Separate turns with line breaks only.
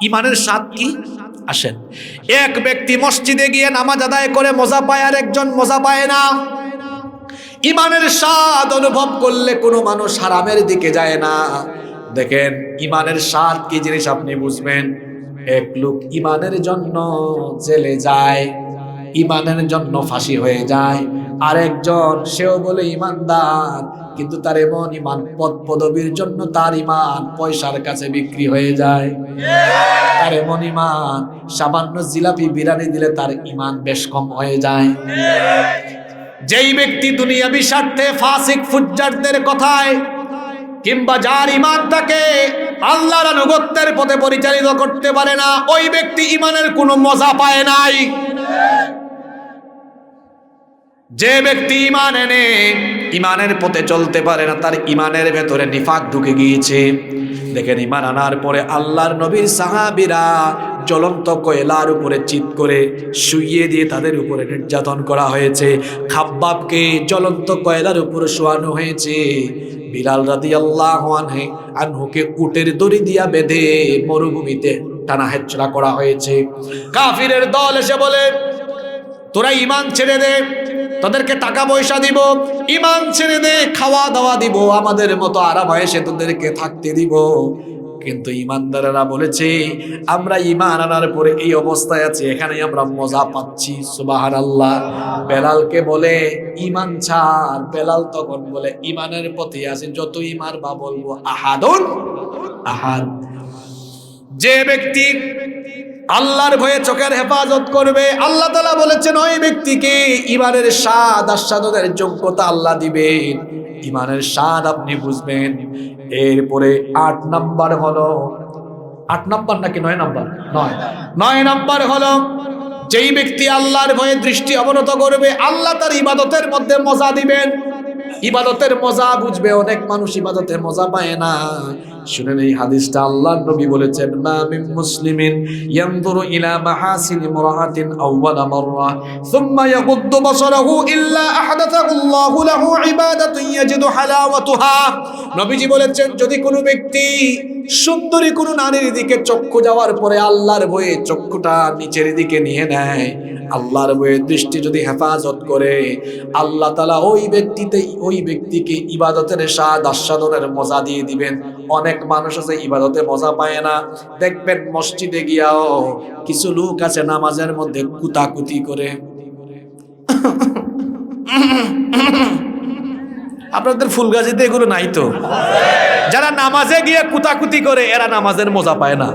ইমানের স্বাদ কি? আসেন, এক ব্যক্তি মসজিদে গিয়ে নামাজ আদায় করে মজা পায়, আর একজন মজা পায় না। ইমানের স্বাদ অনুভব করলে কোনো মানুষ হারামের দিকে যায় না। দেখেন ইমানের স্বাদ কি জিনিস আপনি বুঝবেন। এক লোক ইমানের জন্য জেলে যায়, ইমানের জন্য ফাঁসি হয়ে যায়। আরেকজন সেও বলে ইমানদার, কিন্তু তার এমন ইমান পদ পদবীর জন্য তার ইমান পয়সার কাছে বিক্রি হয়ে যায়। তার এমন ইমান সামান্য জিলাপি বিরিয়ানি দিলে তার ইমান বেশ কম হয়ে যায়। যেই ব্যক্তি দুনিয়াবি স্বার্থে ফাসিক ফুজ্জারদের কথায় কিংবা যার ইমান তাকে আল্লাহর আনুগত্যের পথে পরিচালিত করতে পারে না, ওই ব্যক্তি ইমানের কোনো মজা পায় নাই। যে ব্যক্তি ইমান এনে ইমানের পথে চলতে পারে না, তার ইমানের ভেতরে নিফাক ঢুকে গিয়েছে। দেখেন ইমান আনার পরে আল্লাহর নবীর সাহাবীরা জ্বলন্ত কয়লার উপরে চিৎ করে শুইয়ে দিয়ে তাদের উপরে নির্যাতন করা হয়েছে। খাব্বাবকে জ্বলন্ত কয়লার উপরে শোয়ানো হয়েছে। বিলাল রাদিয়াল্লাহু আনহুকে উটের দড়ি দিয়া বেঁধে মরুভূমিতে টানা হেঁচড়া করা হয়েছে। কাফিরের দল এসে বলে, তোরা ইমান ছেড়ে দে, তোদেরকে টাকা পয়সা দিব, ইমান ছেড়ে দে, খাওয়া দাওয়া দিব, আমাদের মতো আরাম এসে তোদেরকে থাকতে দিব। কিন্তু ইমানদারেরা বলেছে, আমরা ইমান আনার পরে এই অবস্থায় আছি, এখানে আমরা মজা পাচ্ছি। সুবহানাল্লাহ। বেলালকে বলে ইমান ছাড়, বেলাল তখন বলে ইমানের পথে আছি, যতই মারবা বলবো আহাদুন আহাদ। যে ব্যক্তি আল্লাহর ভয়ে চোখের হেফাজত করবে, আল্লাহ তাআলা বলেছেন ওই ব্যক্তিকে ইমানের স্বাদ আস্বাদনের যোগ্যতা আল্লাহ দিবেন। ইমানের স্বাদ আপনি বুঝবেন। এরপরে 8 নাম্বার হলো, 8 নাম্বার নাকি 9 নাম্বার? 9 নাম্বার হলো, যেই ব্যক্তি আল্লাহর ভয়ে দৃষ্টি অবনত করবে, আল্লাহ তার ইবাদতের মধ্যে মজা দিবেন। ইবাদতের মজা বুঝবে। অনেক মানুষ ইবাদতের মজা পায় না। শুনেন এই হাদিসটা, আল্লাহর নবী বলেছেন, মা মিন মুসলিমিন ইয়ানজুরু ইলা মাহাসিনি ইমরাআতিন আউওয়ালা মাররা সুম্মা ইয়াগুদ্দু বাসারাহু ইল্লা আহদাথাল্লাহু লাহু ইবাদাতুন ইয়াজিদু হালাওয়াতুহা। নবীজি বলেছেন, যদি কোনো ব্যক্তি সুন্দরী কোনো নারীর দিকে চক্ষু যাওয়ার পরে আল্লাহর ভয়ে চক্ষুটা নিচের দিকে নিয়ে নেয়, আল্লাহর ভয়ে দৃষ্টি যদি হেফাজত করে, আল্লাহ তাআলা ওই ব্যক্তিকে ইবাদতের স্বাদ আস্বাদনের মজা দিয়ে দিবেন। অনেক মানুষ আছে ইবাদতে মজা পায় না। দেখবেন মসজিদে গিয়াও কিছু লোক আছে নামাজের মধ্যে কুতাকুতি করে। আপনাদের ফুলগাজীতে এগুলো নাই তো? যারা নামাজে গিয়ে কুতাকুতি করে এরা নামাজের মজা পায় না।